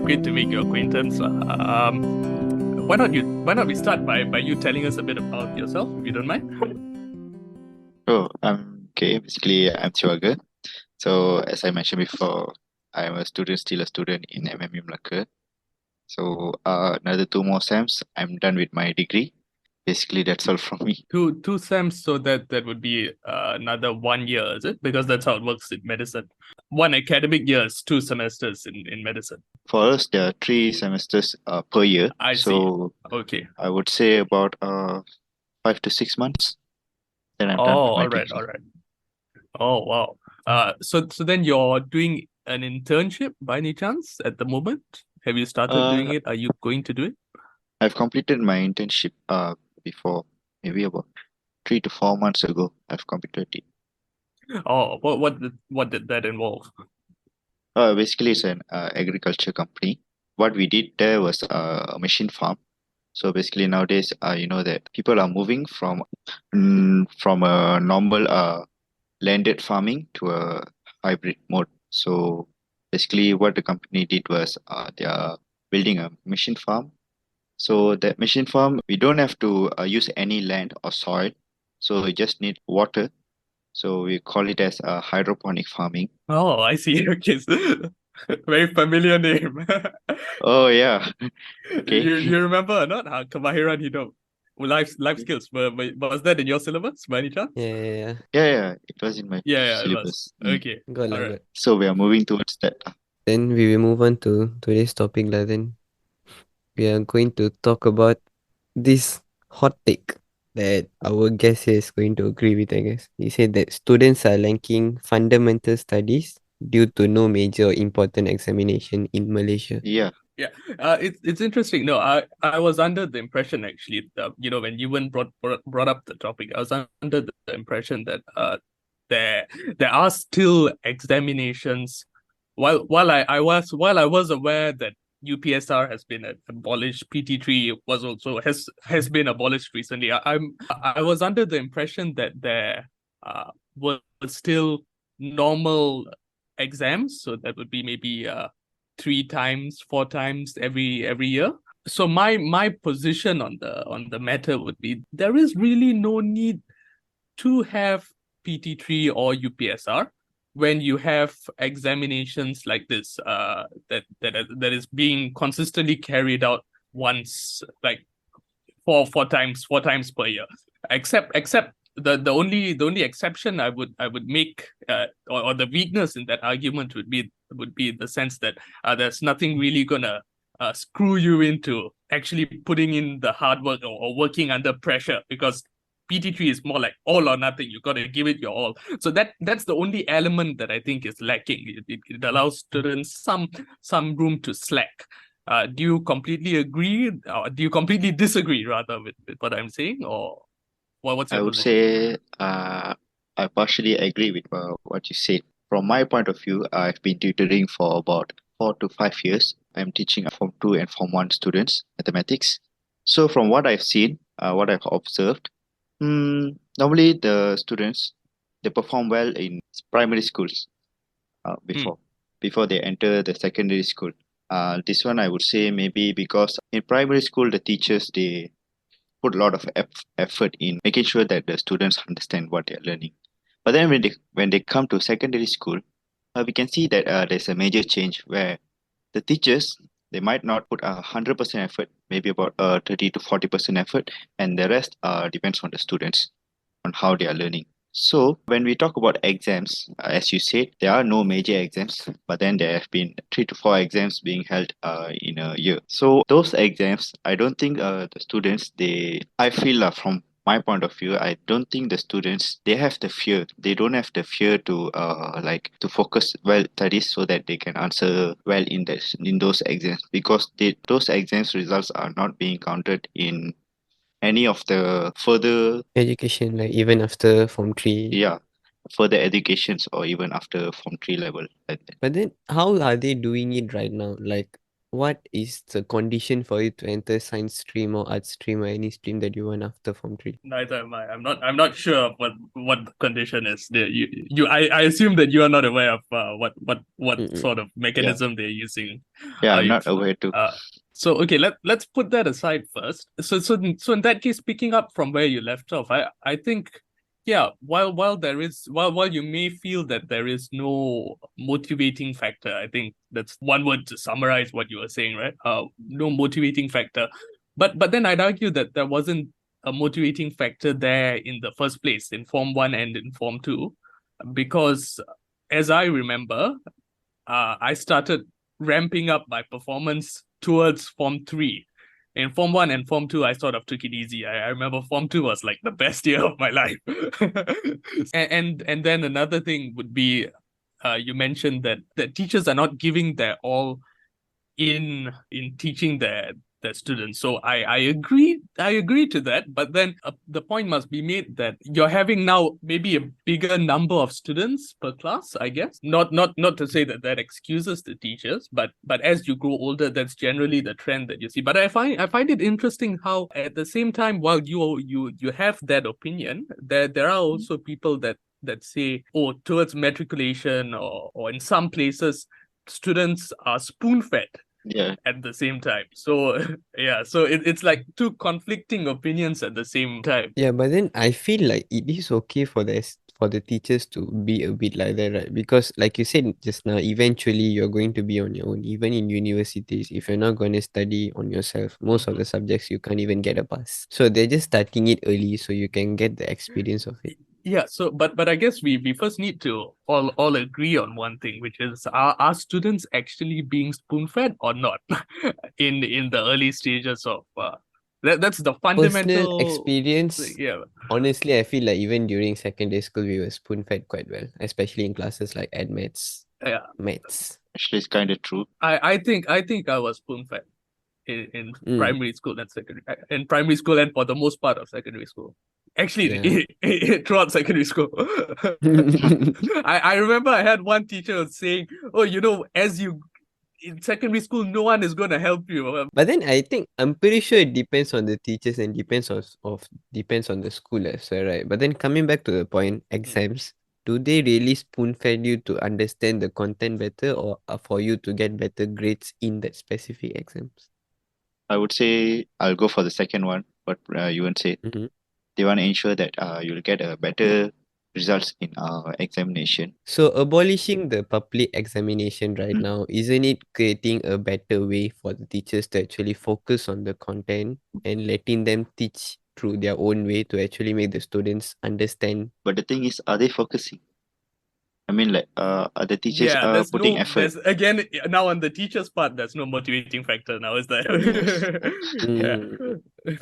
great to make your acquaintance. Why not we start by you telling us a bit about yourself, if you don't mind? Oh, okay. Basically, I'm Thivaagar. So, as I mentioned before, I'm still a student in MMU Malacca. So, another 2 more sems, I'm done with my degree. Basically, that's all from me. Two sems, so that would be another 1 year, is it? Because that's how it works in medicine. One academic year is 2 semesters in medicine. For us, there are 3 semesters per year. I see. So, Okay. I would say about 5 to 6 months. Then I'm Oh, done with my all right, all degree. right. Oh, wow. So then you're doing an internship by any chance at the moment? Have you started doing Uh, it? Are you going to do it? I've completed my internship before, maybe about 3 to 4 months ago. I've completed it. Oh, what did that involve? Basically, it's an agriculture company. What we did there was a machine farm. So basically, nowadays, you know that people are moving from a normal landed farming to a hybrid mode. So basically, what the company did was they are building a machine farm. So that machine farm, we don't have to use any land or soil. So we just need water. So we call it as hydroponic farming. Oh, I see. Okay, very familiar name. Oh yeah, okay. You remember or not? Kemahiran hidup, life skills. Was that in your syllabus by any chance? Yeah, yeah, yeah. Yeah, it was in my Yeah, it was. syllabus. Okay, Got all lah, right. got. So we are moving towards that. Then we will move on to today's topic lah. Then we are going to talk about this hot take that our guest here is going to agree with, I guess. He said that students are lacking fundamental studies due to no major or important examination in Malaysia. Yeah, Yeah, it's interesting. No, I was under the impression actually, when Yuvaan brought up the topic, I was under the impression that there there are still examinations. While I was aware that UPSR has been abolished, PT3 has been abolished recently. I was under the impression that there were still normal exams, so that would be maybe 3 times, 4 times every year. So my position on the matter would be there is really no need to have PT3 or UPSR when you have examinations like this that is being consistently carried out once, like four times per year. Except the only exception I would make, or the weakness in that argument would be the sense that there's nothing really gonna screw you into actually putting in the hard work, or working under pressure, because PT3 is more like all or nothing. You got to give it your all. So that's the only element that I think is lacking. It allows students some room to slack. Do you completely agree, or do you completely disagree, rather, with what I'm saying, or what's I your would position? say I partially agree with what you said. From my point of view, I've been tutoring for about 4 to 5 years. I'm teaching Form 2 and Form 1 students mathematics. So from what I've seen, what I've observed, normally the students they perform well in primary schools uh, Hmm. before before they enter the secondary school. This one I would say maybe because in primary school the teachers they put a lot of effort in making sure that the students understand what they're learning. But then when they come to secondary school, we can see that there's a major change where the teachers they might not put 100% effort, maybe about 30 to 40% effort, and the rest depends on the students on how they are learning. So when we talk about exams, as you said, there are no major exams, but then there have been 3 to 4 exams being held in a year. So those exams, I don't think the students I feel from my point of view, I don't think the students they have the fear. They don't have the fear to to focus well studies so that they can answer well in those exams, because those exams results are not being counted in any of the further Education, like even after Form 3. yeah further educations or even after Form 3 level like that. But then how are they doing it right now? Like, what is the condition for you to enter science stream or art stream or any stream that you want after Form 3? Neither am I. I'm not sure of what the condition is. I assume that you are not aware of what Mm-mm. sort of Yeah, mechanism they're using. yeah, Are I'm you? not aware too. So okay, let's put that aside first. So in that case, picking up from where you left off, I think, yeah, while you may feel that there is no motivating factor, I think that's one word to summarize what you were saying, right? No motivating factor. But then I'd argue that there wasn't a motivating factor there in the first place in Form 1 and in Form 2, because as I remember, I started ramping up my performance towards Form 3. In Form 1 and Form 2, I sort of took it easy. I remember Form 2 was like the best year of my life. And then another thing would be, you mentioned that teachers are not giving their all in teaching their students. So I agree to that, but then the point must be made that you're having now maybe a bigger number of students per class, I guess. Not to say that excuses the teachers, but as you grow older, that's generally the trend that you see. But I find it interesting how at the same time, while you have that opinion, there are also people that say, oh, towards matriculation or in some places students are spoon-fed Yeah, at the same time. So yeah, so it's like two conflicting opinions at the same time. Yeah, but then I feel like it is okay for the teachers to be a bit like that, right? Because like you said just now, eventually you're going to be on your own. Even in universities, if you're not going to study on yourself, most of the subjects you can't even get a pass. So they're just starting it early so you can get the experience of it. Yeah, so but I guess we first need to all agree on one thing, which is, are students actually being spoon-fed or not in the early stages of that's the Personal fundamental thing. experience, Yeah. honestly, I feel like even during secondary school, we were spoon-fed quite well, especially in classes like Yeah. maths. actually, it's kind of true. I think I was spoon-fed in Mm, primary school and for the most part of secondary school. yeah. Actually, throughout secondary school. I remember I had one teacher was saying, oh, as you in secondary school, no one is going to help you. But then I think I'm pretty sure it depends on the teachers and depends on the school as well, right? But then coming back to the point, exams, do they really spoon fed you to understand the content better or for you to get better grades in that specific exams? I would say I'll go for the second one, but Yuvaan said Mhm. they want to ensure that you'll get a better results in our examination. So abolishing the public examination right Mm. now, isn't it creating a better way for the teachers to actually focus on the content and letting them teach through their own way to actually make the students understand? But the thing is, are they focusing? I mean, like, are the teachers Yeah, there's putting no, effort? there's again, now on the teacher's part, there's no motivating factor now, is there? Yes. Mm. Yeah.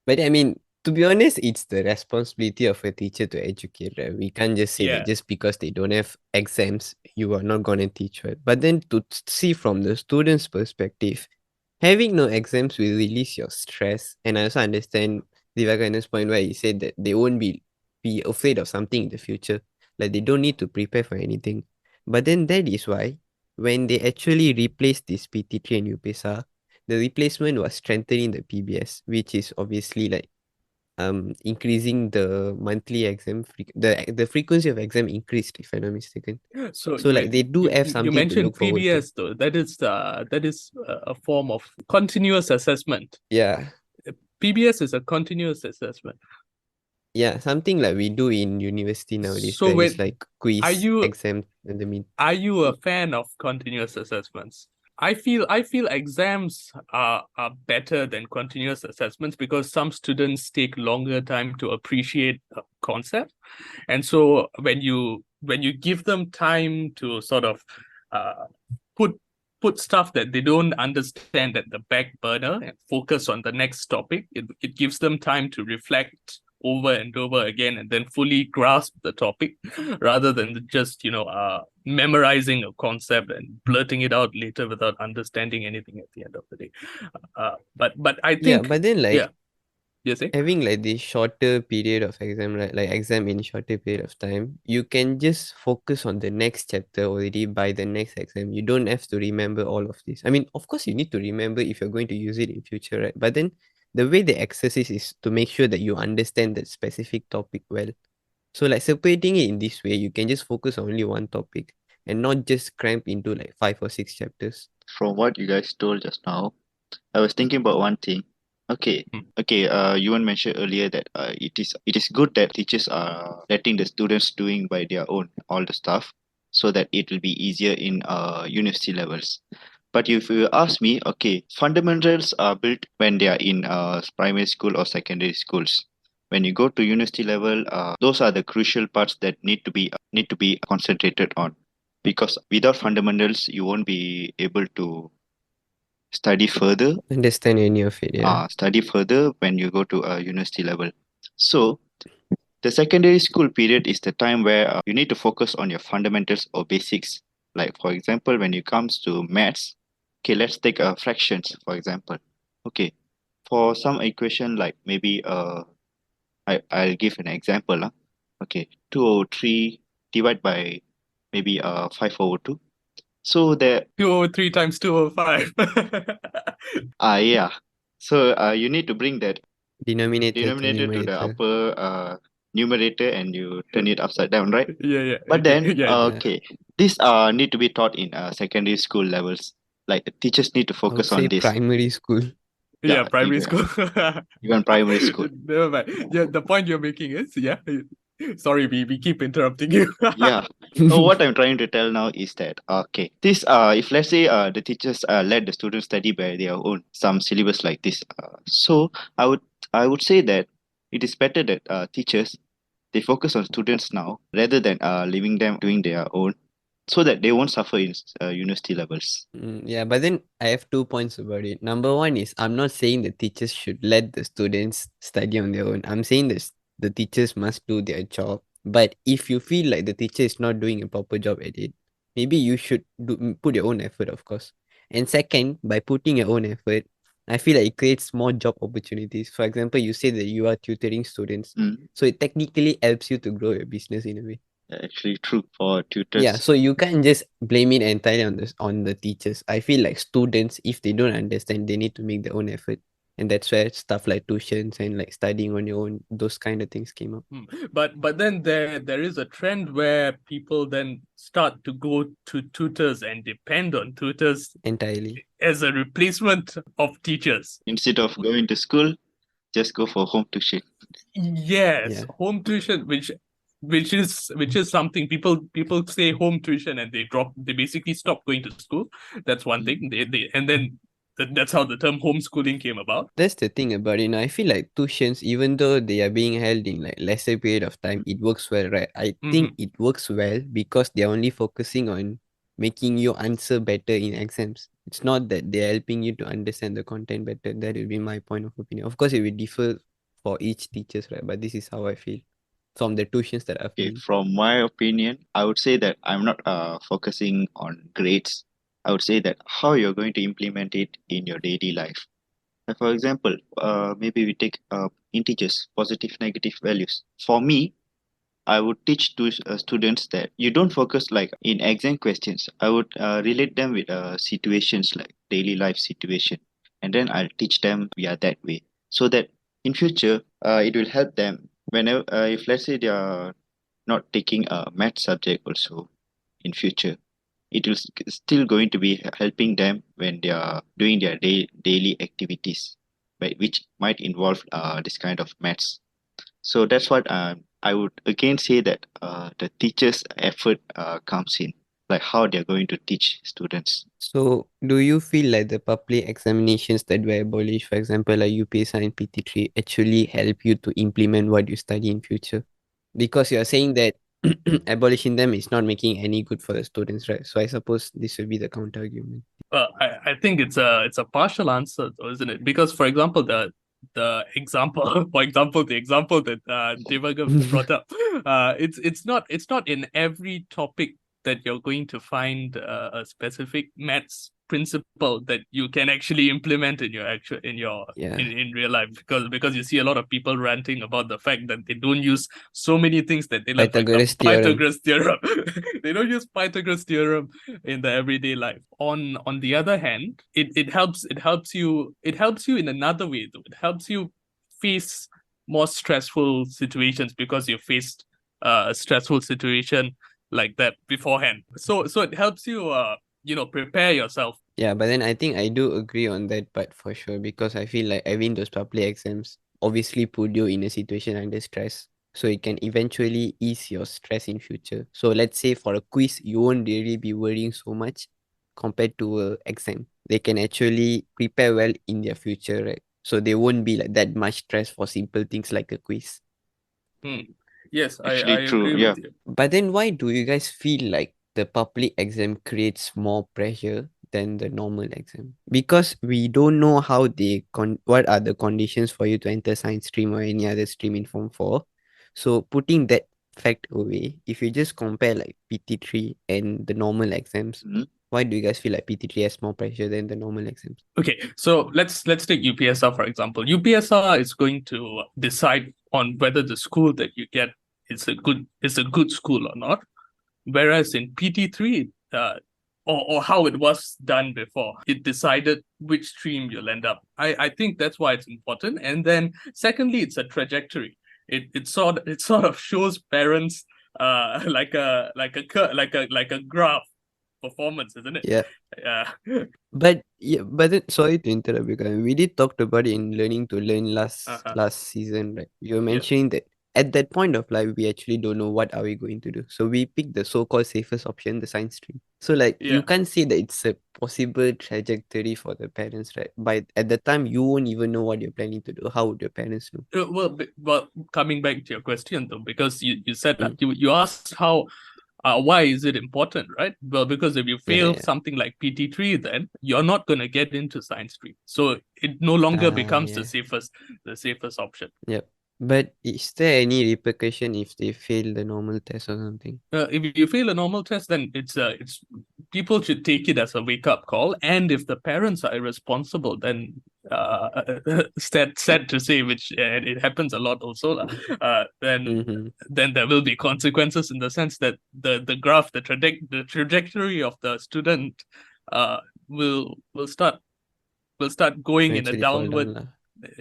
But I mean, to be honest, it's the responsibility of a teacher to educate, right? We can't just say that Yeah. just because they don't have exams, you are not going to teach, right? But then to see from the student's perspective, having no exams will release your stress. And I also understand Divaga's point where he said that they won't be afraid of something in the future. Like they don't need to prepare for anything. But then that is why when they actually replace this PT3 and UPSR, the replacement was strengthening the PBS, which is obviously like increasing the monthly exam the frequency of exam increased, if I'm not mistaken. So So like they do have you something to mentioned look forward to. PBS though. That is a form of continuous assessment. Yeah. PBS is a continuous assessment. Yeah, something like we do in university nowadays. So There is when like are quiz, you exam, and the mean. are you a fan of continuous assessments? I feel exams are better than continuous assessments because some students take longer time to appreciate a concept. And so when you give them time to sort of uh, put stuff that they don't understand at the back burner and focus on the next topic, it gives them time to reflect over and over again and then fully grasp the topic rather than just memorizing a concept and blurting it out later without understanding anything at the end of the day. But I Yeah, think, but then yeah. like You say? Having like this shorter period of exam, right? Like exam in shorter period of time, you can just focus on the next chapter already by the next exam. You don't have to remember all of this. I mean, of course, you need to remember if you're going to use it in future, right? But then the way the exercise is to make sure that you understand that specific topic well. So like separating it in this way, you can just focus on only one topic and not just cramp into like 5 or 6 chapters. From what you guys told just now, I was thinking about one thing. Okay, Hmm. Yuan mentioned earlier that it is good that teachers are letting the students doing by their own all the stuff, so that it will be easier in university levels. But if you ask me, okay, fundamentals are built when they are in primary school or secondary schools. When you go to university level, those are the crucial parts that need to be concentrated on, because without fundamentals, you won't be able to study further Understand any of it, yeah. study further when you go to a university level. So the secondary school period is the time where you need to focus on your fundamentals or basics. Like for example, when it comes to maths, okay, let's take fractions for example. Okay, for some equation like maybe I'll give an example. Okay, 203 divided by maybe 5/2. So there 203 times 205. yeah. So you need to bring that Denominator to denominator to the numerator. upper numerator and you turn it upside down, right? Yeah, yeah. But Okay. then, Yeah. Yeah. okay, these need to be taught in secondary school levels. Like teachers need to I would focus say on this. primary school. Yeah, Yeah, primary even school. even primary school. Never mind. Yeah, the point you're making is, yeah. Sorry, we keep interrupting you. Yeah. So what I'm trying to tell now is that okay, this if let's say the teachers let the students study by their own some syllabus like this, so I would I would say that it is better that teachers they focus on students now rather than leaving them doing their own, so that they won't suffer in university levels. Yeah, but then I have 2 points about it. Number one is I'm not saying the teachers should let the students study on their own. I'm saying this the teachers must do their job. But if you feel like the teacher is not doing a proper job at it, maybe you should put your own effort, of course. And second, by putting your own effort, I feel like it creates more job opportunities. For example, you say that you are tutoring students. Mm. So it technically helps you to grow your business in a way. Actually, true for Yeah, tutors. so you can't just blame it entirely on the teachers. I feel like students, if they don't understand, they need to make their own effort. And that's where stuff like tuitions and like studying on your own, those kind of things came up But then there is a trend where people then start to go to tutors and depend on tutors entirely. as a replacement of teachers. Instead of going to school, just go for home tuition. Yes, Yeah. home tuition, which is something people say home tuition and they basically stop going to school. That's one thing. They and then that's how the term homeschooling came about. That's the thing about it. Now, I feel like tuitions, even though they are being held in like lesser period of time, it works well, right? I think Mhm. it works well because they're only focusing on making you answer better in exams. It's not that they're helping you to understand the content better. That will be my point of opinion. Of course, it will differ for each teachers, right? But this is how I feel from the tuitions that I've Okay, been. from my opinion, I would say that I'm not focusing on grades. I would say that how you're going to implement it in your daily life. Like for example, maybe we take integers, positive, negative values. For me, I would teach to students that you don't focus like in exam questions. I would relate them with situations like daily life situation, and then I'll teach them via that way, so that in future it will help them whenever if let's say they are not taking a math subject also in future, it will still going to be helping them when they are doing their daily activities, right, which might involve this kind of maths. So that's what I would again say that the teacher's effort comes in, like how they're going to teach students. So, do you feel like the public examinations that were abolished, for example, like UPSR and PT3, actually help you to implement what you study in future? Because you are saying that abolishing them is not making any good for the students, right? So I suppose this will be the counter argument. I think it's a partial answer, though, isn't it? Because for example, the example, for example, the example that Thivaagar brought up, it's not in every topic that you're going to find a specific maths principle that you can actually implement in your Yeah. in real life, because you see a lot of people ranting about the fact that they don't use so many things that they learn. For example, Pythagoras theorem. Pythagoras theorem. They don't use Pythagoras theorem in the everyday life. On the other hand, it helps you in another way though. It helps you face more stressful situations because you faced a stressful situation like that beforehand. So it helps you prepare yourself. Yeah, but then I think I do agree on that part for sure, because I feel like having those public exams obviously put you in a situation under stress. So it can eventually ease your stress in future. So let's say for a quiz, you won't really be worrying so much compared to a exam. They can actually prepare well in their future, right? So they won't be like that much stress for simple things like a quiz. Yes, I Actually, true. agree Yeah. with you. But then why do you guys feel like the public exam creates more pressure than the normal exam? Because we don't know how what are the conditions for you to enter science stream or any other stream in Form 4. So putting that fact away, if you just compare like PT3 and the normal exams, Mhm. why do you guys feel like PT3 has more pressure than the normal exams? Okay, so let's take UPSR for example. UPSR is going to decide on whether the school that you get is a good school or not. Whereas in PT3, or how it was done before, it decided which stream you'll end up. I think that's why it's important. And then secondly, it's a trajectory. It sort of shows parents like a graph performance, isn't it? Yeah. Yeah. But then, sorry to interrupt you guys. We did talked about it in learning to learn Uh-huh. last season, right? You were Yeah. mentioning that at that point of life, we actually don't know what are we going to do. So we pick the so-called safest option, the science stream. So like you Yeah. can't say that it's a possible trajectory for the parents, right? But at the time, you won't even know what you're planning to do. How would your parents know? Well, coming back to your question though, because you said Mm. you asked how why is it important, right? Well, because if you Yeah, fail yeah. something like PT3, then you're not going to get into science stream. So it no longer becomes Yeah. the safest option. Yep. But is there any repercussion if they fail the normal test or something? If you fail a normal test, then it's people should take it as a wake up call. And if the parents are irresponsible, then sad to say, which it happens a lot also, then Mm-hmm. there will be consequences in the sense that the graph, the trajectory of the student, uh, will start going in a Eventually fall downward, down lah.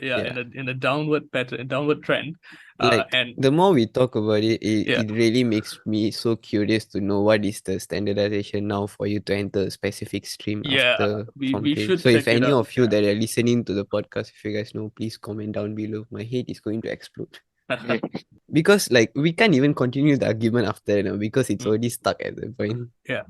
yeah, Yeah. in a downward pattern, downward trend, Like and the more we talk about it, yeah. it really makes me so curious to know what is the standardization now for you to enter a specific stream Yeah, after Form we 3. should So if check it any out. of you that are listening to the podcast, if you guys know, please comment down below. My head is going to explode. Yeah. Because like we can't even continue the argument after now because it's Mm. already stuck at the point. Yeah.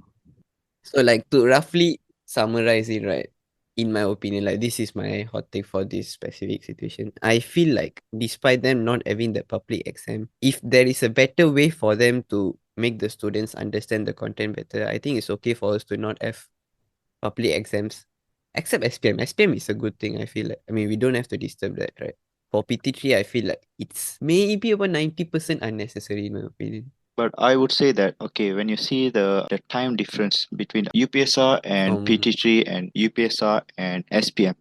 So like to roughly summarize it, right? In my opinion, like this is my hot take for this specific situation. I feel like despite them not having the public exam, if there is a better way for them to make the students understand the content better, I think it's okay for us to not have public exams. Except SPM. SPM is a good thing, I feel like. I mean, we don't have to disturb that, right? For PT3, I feel like it's maybe about 90% unnecessary in my opinion. But I would say that, okay, when you see the time difference between UPSR and From PT3 and UPSR and SPM,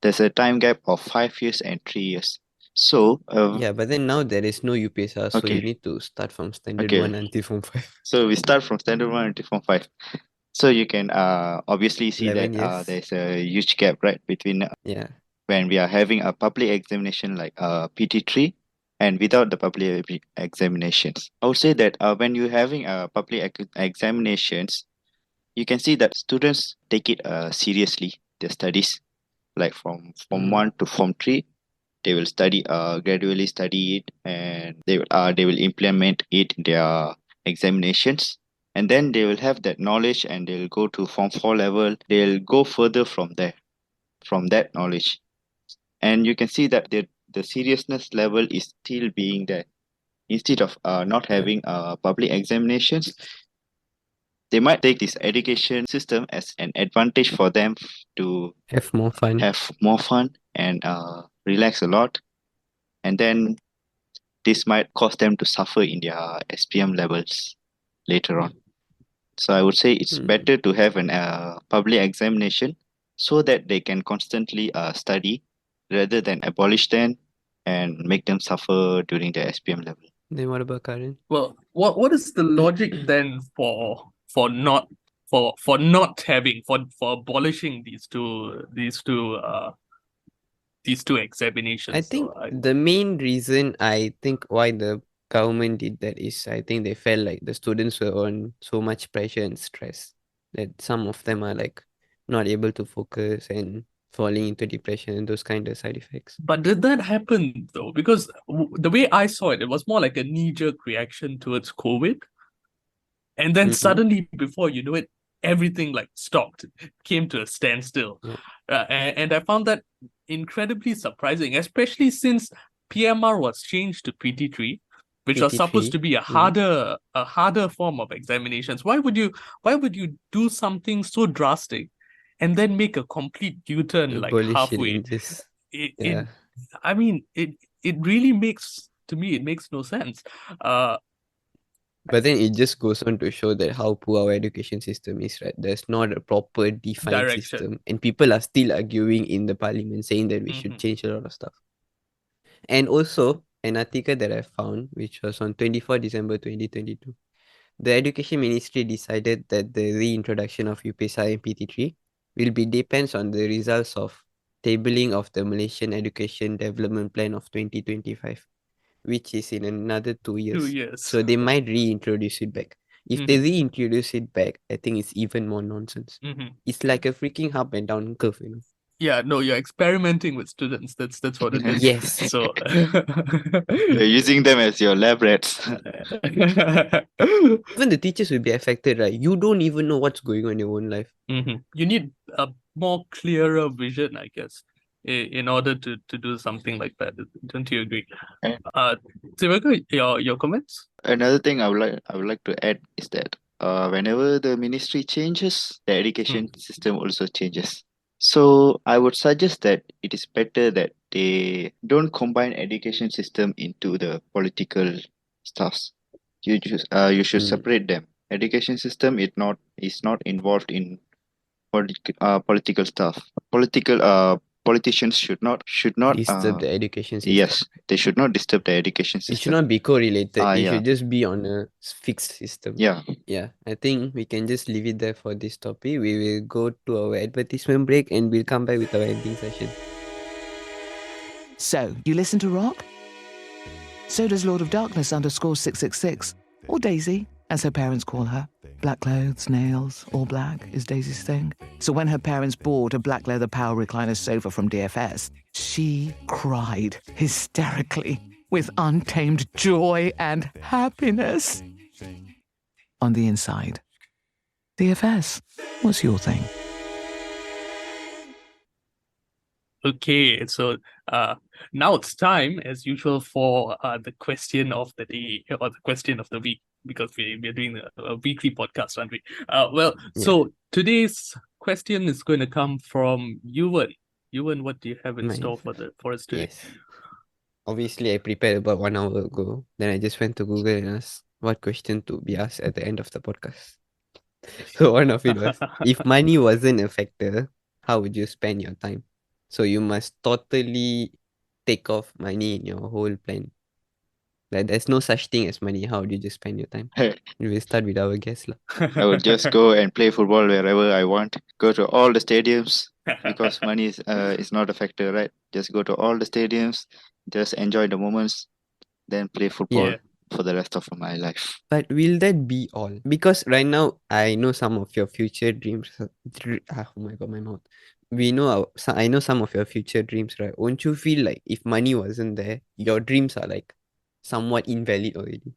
there's a time gap of 5 years and 3 years. So, Yeah, but then now there is no UPSR, so you okay, need to start from standard okay. 1 until Form 5. So we start from standard 1 until Form 5. So you can obviously see 11 that years. there's a huge gap, right, between Yeah. when we are having a public examination like PT3 and without the public examinations. I would say that when you're having public examinations, you can see that students take it seriously, their studies, like from Form Mm. 1 to Form 3. They will gradually study it, and they will implement it in their examinations. And then they will have that knowledge, and they'll go to Form 4 level. They'll go further from there, from that knowledge. And you can see that the seriousness level is still being there. Instead of not Yeah. having public examinations, they might take this education system as an advantage for them to Have more fun. have more fun and relax a lot. And then this might cause them to suffer in their SPM levels later on. So I would say it's Hmm. better to have an public examination so that they can constantly study rather than abolish them and make them suffer during the SPM level. Then what about Karan? Well, what is the logic then for not having for abolishing these two I examinations? think the main reason I think why the government did that is I think they felt like the students were on so much pressure and stress that some of them are like not able to focus and falling into depression and those kind of side effects. But did that happen though? Because the way I saw it, it was more like a knee-jerk reaction towards COVID. And then Mm-hmm. suddenly, before you know it, everything like stopped, came to a standstill. Yeah. And I found that incredibly surprising, especially since PMR was changed to PT3, which was supposed to PT3. be a harder form of examinations. Why would you do something so drastic and then make a complete U-turn like Abolish it halfway? and just It yeah. I mean it really makes to me it makes no sense. But then it just goes on to show that how poor our education system is, right? There's not a proper defined Direction. system, and people are still arguing in the parliament saying that we should change a lot of stuff. And also, an article that I found, which was on 24 December 2022, the Education Ministry decided that the reintroduction of UPSR and PT3 will be depends on the results of tabling of the Malaysian Education Development Plan of 2025, which is in another 2 years. 2 years. So they might reintroduce it back. If they reintroduce it back, I think it's even more nonsense. It's like a freaking up and down curve, you know. Yeah, no, you're experimenting with students. That's what it is. Yes. So You're using them as your lab rats. Even the teachers will be affected, right? You don't even know what's going on in your own life. You need a more clearer vision, I guess, in order to do something like that. Don't you agree? And- Thivaagar, your comments? Another thing I would like to add is that whenever the ministry changes, the education system also changes. So I would suggest that it is better that they don't combine education system into the political stuffs. You should separate them. Education system is not involved in political stuff. Politicians should not Disturb the education system. yes, they should not disturb the education It should system. not be correlated. It Yeah. should just be on a fixed system. Yeah. Yeah, I think we can just leave it there for this topic. We will go to our advertisement break and we'll come back with our ending session. So, you listen to rock? So does Lord of Darkness _666, or Daisy, as her parents call her. Black clothes, nails, all black is Daisy's thing. So when her parents bought a black leather power recliner sofa from DFS, she cried hysterically with untamed joy and happiness. On the inside, DFS, what's your thing? Okay, so now it's time, as usual, for the question of the day or the question of the week, because we're doing a weekly podcast, aren't we? So today's question is going to come from Yuvaan. Yuvaan, what do you have in store for us today? Yes. Obviously, I prepared about 1 hour ago. Then I just went to Google and asked what question to be asked at the end of the podcast. So one of it was, if money wasn't a factor, how would you spend your time? So you must totally take off money in your whole plan. Like there's no such thing as money. How would you just spend your time? We will start with our guest. I would just go and play football wherever I want. Go to all the stadiums because money is not a factor, right? Just go to all the stadiums, just enjoy the moments, then play football for the rest of my life. But will that be all? Because right now, I know some of your future dreams. Oh my god, my mouth. I know some of your future dreams, right? Won't you feel like if money wasn't there, your dreams are like somewhat invalid already?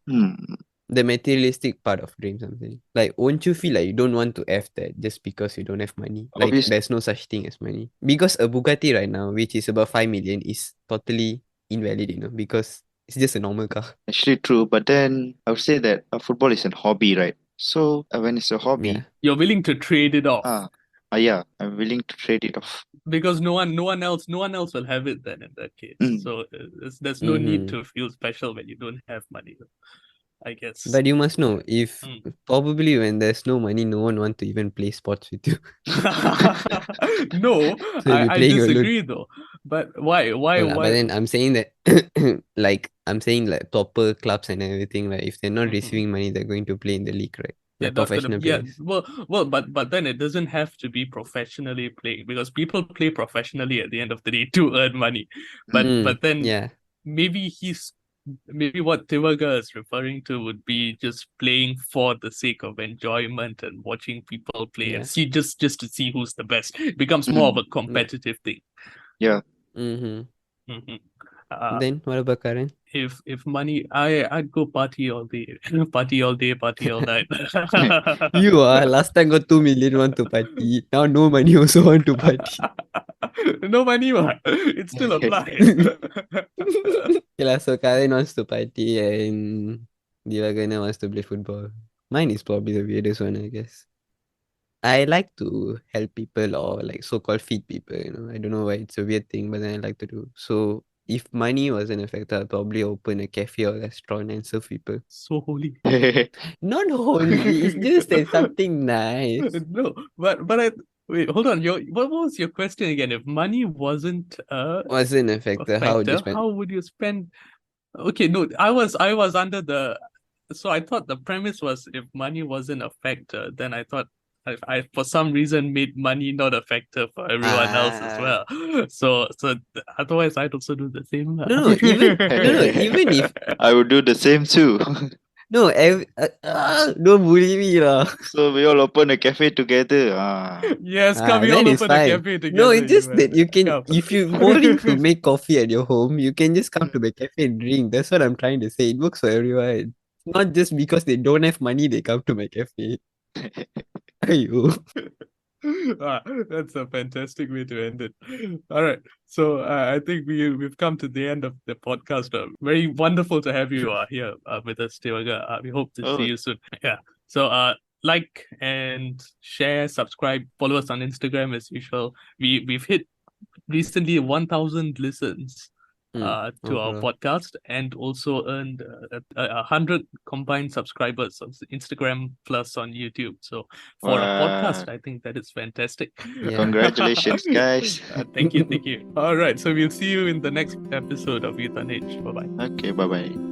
The materialistic part of dreams, I'm saying. Like, won't you feel like you don't want to F that just because you don't have money? Like, there's no such thing as money. Because a Bugatti right now, which is about 5 million, is totally invalid, because it's just a normal car. Actually true, but then I would say that football is a hobby, right? So when it's a hobby, you're willing to trade it off. Yeah, I'm willing to trade it off. Because no one else will have it then in that case. So there's no need to feel special when you don't have money. I guess. But you must know, if Mm. probably when there's no money, no one want to even play sports with you. No, So you'll be I playing alone. disagree though. But why? No lah, but then I'm saying that like proper clubs and everything, like if they're not Mhm. receiving money, they're going to play in the league, right? Yeah, Like not gonna, professional yeah. players. But then it doesn't have to be professionally playing, because people play professionally at the end of the day to earn money. But then Yeah. maybe what Thivaagar is referring to would be just playing for the sake of enjoyment and watching people play Yeah. and see just to see who's the best. It becomes more of a competitive thing. Yeah. Mm-hmm. Mhm. Then what about Karan? If money, I'd go party all day, party all day, party all night. You last time got 2 million want to party. Now no money also want to party. No money, what? It still applies. Okay lah, so Karan wants to party and Divagana wants to play football. Mine is probably the weirdest one, I guess. I like to help people or like so-called feed people, I don't know why it's a weird thing, but then I like to do. So if money wasn't a factor, I'd probably open a cafe or restaurant and serve people. So holy. Not holy, it's just something nice. No, but wait, hold on. What was your question again? If money wasn't Wasn't a factor, how would you spend? how would you spend? Okay, no, I was under the, so I thought the premise was if money wasn't a factor, then I thought I for some reason made money not a factor for everyone else as well. So otherwise I'd also do the same. No, even if I would do the same too. no, don't bully me lah. So we all open a cafe together. Yes, come, we Then all it's open a fine. cafe together. No, it's just Yuvaan. that you can, Come. if you're boring to make coffee at your home, you can just come to the cafe and drink. That's what I'm trying to say. It works for everyone. Not just because they don't have money, they come to my cafe. Aiyo. That's a fantastic way to end it. All right, so I think we've come to the end of the podcast. Very wonderful to have you here with us, Thivaagar. We hope to see you soon. Yeah. So like and share, subscribe, follow us on Instagram as usual. We've hit recently 1,000 listens to our podcast, and also earned 100 combined subscribers on Instagram plus on YouTube. So for a podcast, I think that is fantastic. Yeah. Congratulations, guys. Thank you. All right, so we'll see you in the next episode of Youth Unhinged. Bye bye. Okay, bye bye.